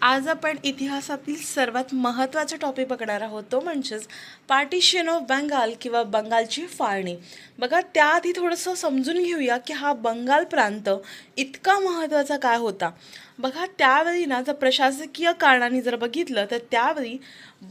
आज आपण इतिहासातील सर्वात महत्त्वाचा टॉपिक बघणार आहोत, तो म्हणजेच पार्टिशन ऑफ बंगाल किंवा बंगालची फाळणी. बघा, त्याआधी थोडंसं समजून घेऊया की हा बंगाल प्रांत इतका महत्त्वाचा काय होता. बघा, त्यावेळी ना जर प्रशासकीय कारणाने जर बघितलं तर त्यावेळी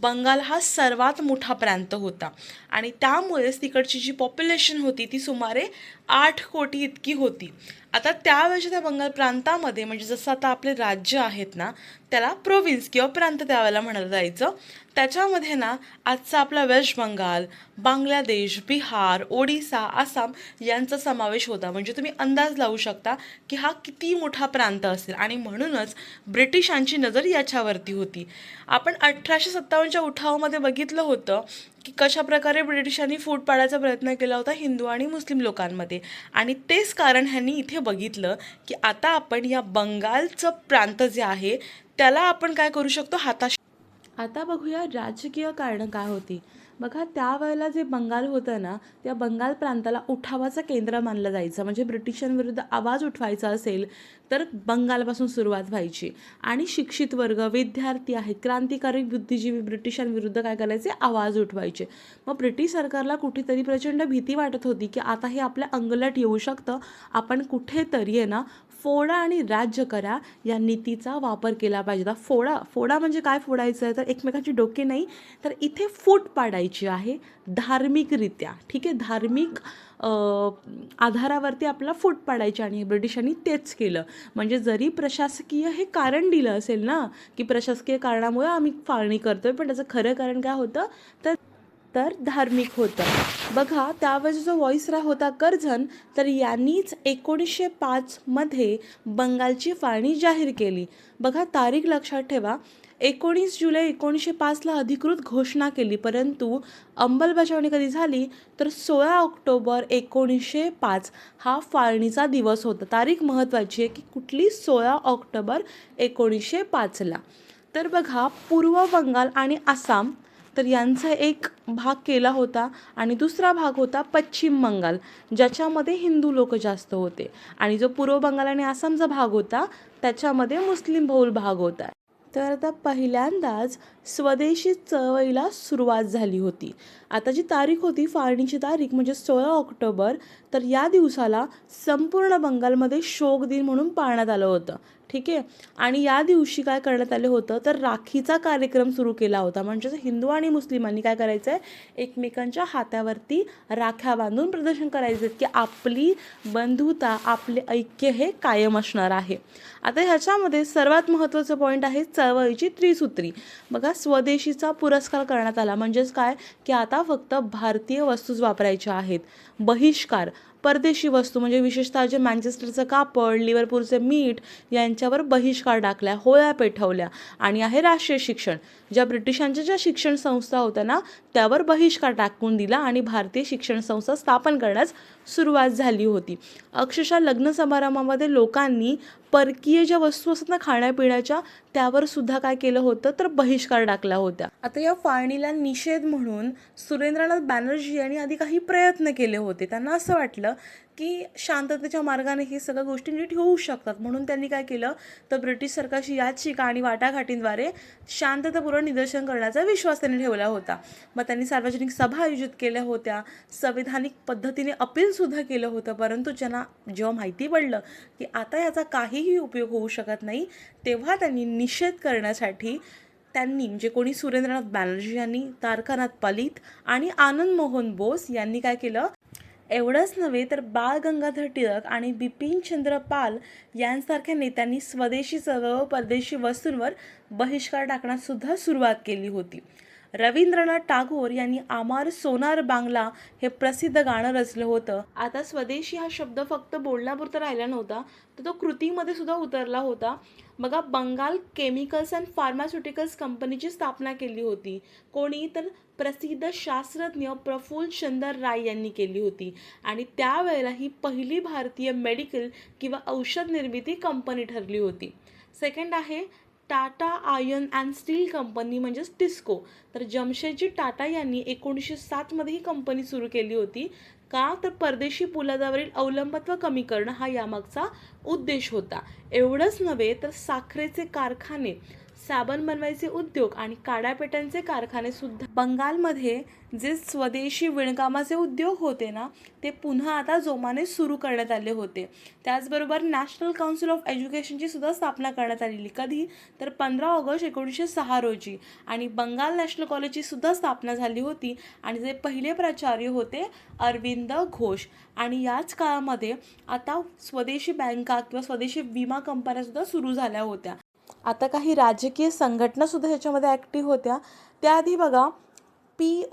बंगाल हा सर्वात मोठा प्रांत होता आणि त्यामुळेच तिकडची जी पॉप्युलेशन होती ती सुमारे 8 कोटी इतकी होती. आता त्यावेळेच्या त्या बंगाल प्रांतामध्ये म्हणजे जसं आता आपले राज्य आहेत ना, त्याला प्रोव्हिन्स किंवा प्रांत त्यावेळेला म्हटलं जायचं. त्याच्यामध्ये ना आजचा आपला वेस्ट बंगाल, बांगलादेश, बिहार, ओडिसा, आसाम यांचा समावेश होता. म्हणजे तुम्ही अंदाज लावू शकता की हा किती मोठा प्रांत असेल आणि म्हणूनच ब्रिटिशांची नजर याच्यावरती होती. आपण 1857च्या उठावामध्ये बघितलं होतं की कशा प्रकारे ब्रिटिशांनी फूट पाडायचा प्रयत्न केला होता हिंदू आणि मुस्लिम लोकांमध्ये, आणि तेच कारण ह्यांनी इथे बघितलं की आता आपण या बंगालचं प्रांत जे आहे त्याला आपण काय करू शकतो, हाताशी. आता बघूया राजकीय कारणं काय होती. बघा, त्यावेळेला जे बंगाल होतं ना, त्या बंगाल प्रांताला उठावाचं केंद्र मानलं जायचं. म्हणजे ब्रिटिशांविरुद्ध आवाज उठवायचा असेल तर बंगालपासून सुरुवात व्हायची आणि शिक्षित वर्ग, विद्यार्थी आहेत, क्रांतिकारी बुद्धिजीवी ब्रिटिशांविरुद्ध काय करायचे, आवाज उठवायचे. मग ब्रिटिश सरकारला कुठेतरी प्रचंड भीती वाटत होती की आता हे आपल्या अंगलट येऊ शकतं. आपण कुठेतरी आहे ना फोडा आणि राज्य करा या नीतीचा वापर केला पाहिजे. आता फोडा म्हणजे काय फोडायचं आहे, तर एकमेकाची डोके नाही, तर इथे फूट पाडायची आहे धार्मिकरित्या. ठीक आहे, धार्मिक आधारावरती आपल्याला फूट पाडायची आणि ब्रिटिशांनी तेच केलं. म्हणजे जरी प्रशासकीय हे कारण दिलं असेल ना की प्रशासकीय कारणामुळे आम्ही फाळणी करतोय, पण त्याचं खरं कारण काय होतं तर धार्मिक होतं. बघा, त्यावेळेस जो व्हॉइसरॉय होता कर्झन, तर यांनीच 1905मध्ये बंगालची फाळणी जाहीर केली. बघा, तारीख लक्षात ठेवा, 19 जुलै 1905ला अधिकृत घोषणा केली, परंतु अंमलबजावणी कधी झाली तर 16 ऑक्टोबर 1905 हा फाळणीचा दिवस होता. तारीख महत्त्वाची आहे की कुठली, 16 ऑक्टोबर 1905ला. तर बघा, पूर्व बंगाल आणि आसाम तर यांचा एक भाग केला होता आणि दुसरा भाग होता पश्चिम बंगाल, ज्याच्यामध्ये हिंदू लोक जास्त होते, आणि जो पूर्व बंगाल आणि आसामचा भाग होता त्याच्यामध्ये मुस्लिम बहुल भाग होता. तर आता पहिल्यांदाच स्वदेशी चळवळीला सुरुवात झाली होती. आता जी तारीख होती, फाळणीची तारीख म्हणजे 16 ऑक्टोबर, तर या दिवसाला संपूर्ण बंगालमध्ये शोक दिन म्हणून पाळण्यात आलं होतं. ठीक आहे, आणि या दिवशी काय करण्यात आलं होतं तर राखीचा कार्यक्रम सुरू केला होता. म्हणजेच हिंदू आणि मुस्लिमांनी काय करायचं आहे, एकमेकांच्या हातावरती राख्या बांधून प्रदर्शन करायचं की आपली बंधुता, आपले ऐक्य हे कायम असणार आहे. आता ह्याच्यामध्ये सर्वात महत्त्वाचं पॉईंट आहे चळवळीची त्रिसूत्री. बघा, स्वदेशीचा पुरस्कार करण्यात आला. म्हणजेच काय की आता फक्त भारतीय वस्तूच वापरायच्या आहेत. बहिष्कार, परदेशी वस्तू म्हणजे विशेषतः जे मँचेस्टरचं कापड, लिव्हरपूलचे मीठ यांच्यावर बहिष्कार टाकल्या, होळ्या पेटवल्या. आणि आहे राष्ट्रीय शिक्षण, ज्या ब्रिटिशांच्या ज्या शिक्षण संस्था होत्या ना त्यावर बहिष्कार टाकून दिला आणि भारतीय शिक्षण संस्था स्थापन करण्यास सुरुवात झाली होती. अक्षरशः लग्न समारंभामध्ये लोकांनी परकीय ज्या वस्तू असतात ना खाण्यापिण्याच्या, त्यावर सुद्धा काय केलं होतं तर बहिष्कार टाकला होता. आता या फाळणीला निषेध म्हणून सुरेंद्रनाथ बॅनर्जी यांनी आधी काही प्रयत्न केले होते. त्यांना असं वाटलं की शांततेच्या मार्गाने हे सगळ्या गोष्टी नीट होऊ शकतात, म्हणून त्यांनी काय केलं तर ब्रिटिश सरकारची याचिका आणि वाटाघाटींद्वारे शांततापूर्वक निदर्शन करण्याचा विश्वास त्यांनी ठेवला होता. मग त्यांनी सार्वजनिक सभा आयोजित केल्या होत्या, संवैधानिक पद्धतीने अपीलसुद्धा केलं होतं. परंतु ज्यांना जेव्हा माहिती पडलं की आता याचा काहीही उपयोग होऊ शकत नाही, तेव्हा त्यांनी निषेध करण्यासाठी त्यांनी म्हणजे कोणी सुरेंद्रनाथ बॅनर्जी यांनी, तारकानाथ पलित आणि आनंद मोहन बोस यांनी काय केलं, एवढंच नव्हे तर बाळ गंगाधर टिळक आणि बिपिनचंद्र पाल यांसारख्या नेत्यांनी स्वदेशी चळवळ व परदेशी वस्तूंवर बहिष्कार टाकण्यास सुद्धा सुरुवात केली होती. रवींद्रनाथ टागोर यांनी आमार सोनार बांगला हे प्रसिद्ध गाणं रचलं होतं. आता स्वदेशी हा शब्द फक्त बोलण्यापुरता राहिला नव्हता, तर तो कृतीमध्ये सुद्धा उतरला होता. बघा, बंगाल केमिकल्स अँड फार्मास्युटिकल्स कंपनीची स्थापना केली होती. कोणी तर प्रसिद्ध शास्त्रज्ञ प्रफुल्ल चंद्र राय यांनी केली होती, आणि त्यावेळेला ही पहिली भारतीय मेडिकल किंवा औषध निर्मिती कंपनी ठरली होती. सेकंड आहे Tata iron and still company म्हणजेच टिस्को. तर जमशेदजी टाटा यांनी 1907मध्ये ही कंपनी सुरू केली होती. का तर परदेशी पोलादावरील अवलंबित्व कमी करणं हा यामागचा उद्देश होता. एवढंच नव्हे तर साखरेचे कारखाने साबण बनवायचे उद्योग आणि काड्यापेट्यांचे कारखाने सुद्धा बंगालमध्ये जे स्वदेशी विणकामाचे उद्योग होते ना ते पुन्हा आता जोमाने सुरू करण्यात आले होते. त्याचबरोबर नॅशनल काउन्सिल ऑफ एज्युकेशनची सुद्धा स्थापना करण्यात आलेली. कधी तर 15 ऑगस्ट 1906 रोजी. आणि बंगाल नॅशनल कॉलेजची सुद्धा स्थापना झाली होती आणि जे पहिले प्राचार्य होते अरविंद घोष. आणि याच काळामध्ये आता स्वदेशी बँका किंवा स्वदेशी विमा कंपन्यासुद्धा सुरू झाल्या होत्या. आता काही राजकीय संघटनासुद्धा ह्याच्यामध्ये ॲक्टिव्ह होत्या. त्याआधी बघा व्ही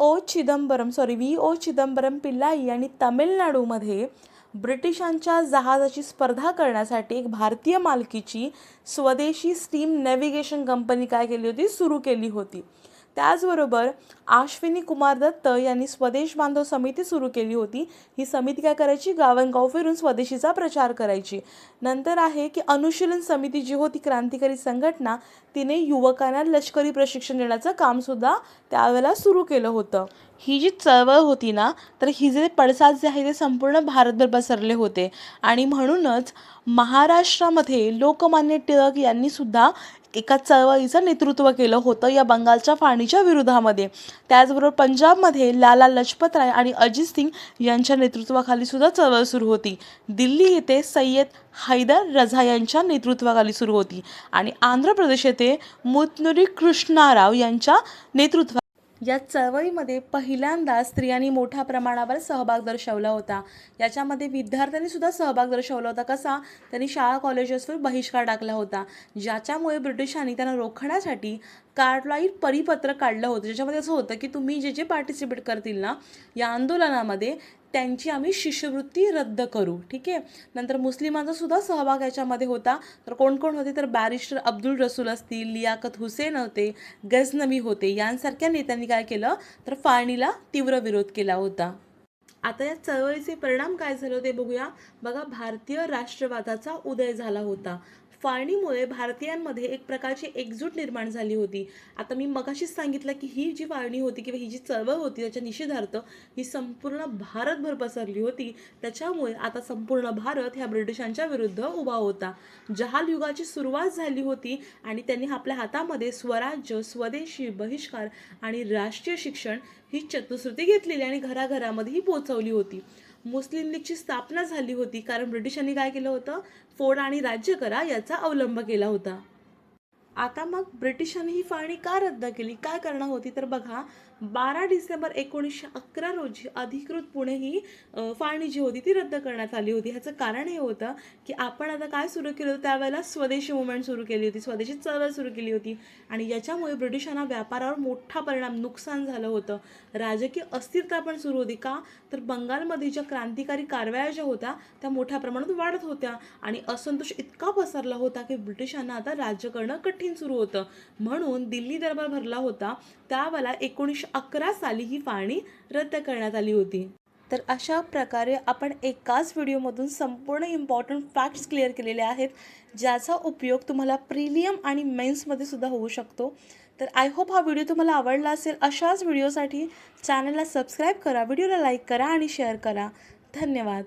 ओ चिदंबरम पिल्लाई यांनी तामिळनाडूमध्ये ब्रिटिशांच्या जहाजाची स्पर्धा करण्यासाठी एक भारतीय मालकीची स्वदेशी स्टीम नॅव्हिगेशन कंपनी काय केली होती, सुरू केली होती. त्याचबरोबर अश्विनी कुमार दत्त यांनी स्वदेश बांधव समिती सुरू केली होती. ही समिती काय करायची, गावोगाव फिरून स्वदेशीचा प्रचार करायची. नंतर आहे की अनुशीलन समिती जी होती क्रांतिकारी संघटना, तिने युवकांना लष्करी प्रशिक्षण देण्याचं कामसुद्धा त्यावेळेला सुरू केलं होतं. ही जी चळवळ होती ना तर ही जे पडसाद जे आहे ते संपूर्ण भारतभर पसरले होते आणि म्हणूनच महाराष्ट्रामध्ये लोकमान्य टिळक यांनी सुद्धा एका चळवळीचं नेतृत्व केलं होतं या बंगालच्या फाळणीच्या विरोधामध्ये. त्याचबरोबर पंजाबमध्ये लाला लजपत राय आणि अजित सिंग यांच्या नेतृत्वाखाली सुद्धा चळवळ सुरू होती. दिल्ली येथे सय्यद हैदर रझा यांच्या नेतृत्वाखाली सुरू होती आणि आंध्र प्रदेश येथे मुत्नुरी कृष्णाराव यांच्या नेतृत्वात या चळवळीमध्ये पहिल्यांदा स्त्रियांनी मोठ्या प्रमाणावर सहभाग दर्शवला होता. याच्यामध्ये विद्यार्थ्यांनी सुद्धा सहभाग दर्शवला होता. कसा, त्यांनी शाळा कॉलेजेसवर बहिष्कार टाकला होता, ज्याच्यामुळे ब्रिटिशांनी त्यांना रोखण्यासाठी कार्लाईल परिपत्र काढलं होतं. ज्याच्यामध्ये असं होतं की तुम्ही जे पार्टिसिपेट करतील ना या आंदोलनामध्ये त्यांची आम्ही शिष्यवृत्ती रद्द करू. ठीक आहे. नंतर मुस्लिमांचा सुद्धा सहभाग याच्यामध्ये होता. तर कोण कोण होते, तर बॅरिस्टर अब्दुल रसूल असतील, लियाकत हुसेन होते, गझनवी होते, यांसारख्या नेत्यांनी काय केलं तर फाळणीला तीव्र विरोध केला होता. आता या चळवळीचे परिणाम काय झाले होते बघूया. बघा, भारतीय राष्ट्रवादाचा उदय झाला होता. फाळणीमुळे भारतीयांमध्ये एक प्रकारची एकजूट निर्माण झाली होती. आता मी मगाशीच सांगितलं की ही जी फाळणी होती किंवा ही जी चळवळ होती त्याच्या निषेधार्थ ही संपूर्ण भारतभर पसरली होती. त्याच्यामुळे आता संपूर्ण भारत ह्या ब्रिटिशांच्या विरुद्ध उभा होता. जहाल युगाची सुरुवात झाली होती आणि त्यांनी आपल्या हातामध्ये स्वराज्य, स्वदेशी, बहिष्कार आणि राष्ट्रीय शिक्षण ही चतुश्रुती घेतलेली आणि घराघरामध्ये ही पोहोचवली होती. मुस्लिम लीगची स्थापना झाली होती कारण ब्रिटिशांनी काय केलं होतं, फोडा आणि राज्य करा याचा अवलंब केला होता. आता मग ब्रिटिशांनी ही फाळणी का रद्द केली, काय करणार होती, तर बघा 12 डिसेंबर 1911 रोजी अधिकृतपणे ही फाळणी जी होती ती रद्द करण्यात आली होती. ह्याचं कारण हे होतं की आपण आता काय सुरू केलं होतं, त्यावेळेला स्वदेशी मुवमेंट सुरू केली होती, स्वदेशी चळवळ सुरू केली होती आणि याच्यामुळे ब्रिटिशांना व्यापारावर मोठा परिणाम, नुकसान झालं होतं. राजकीय अस्थिरता पण सुरू होती. का, तर बंगालमध्ये ज्या क्रांतिकारी कारवाया ज्या होत्या त्या मोठ्या प्रमाणात वाढत होत्या आणि असंतोष इतका पसरला होता की ब्रिटिशांना आता राज्य करणं कठीण सुरू होतं. म्हणून दिल्ली दरबार भरला होता. त्यावेळेला 1911 साली ही फाळणी रद्द करण्यात आली होती. तर अशा प्रकारे आपण एकाच व्हिडिओमधून संपूर्ण इम्पॉर्टंट फॅक्ट्स क्लिअर केलेले आहेत, ज्याचा उपयोग तुम्हाला प्रिलियम आणि मेन्समध्ये सुद्धा होऊ शकतो. तर आय होप हा व्हिडिओ तुम्हाला आवडला असेल. अशाच व्हिडिओसाठी चॅनलला सबस्क्राईब करा, व्हिडिओला लाईक करा आणि शेअर करा. धन्यवाद.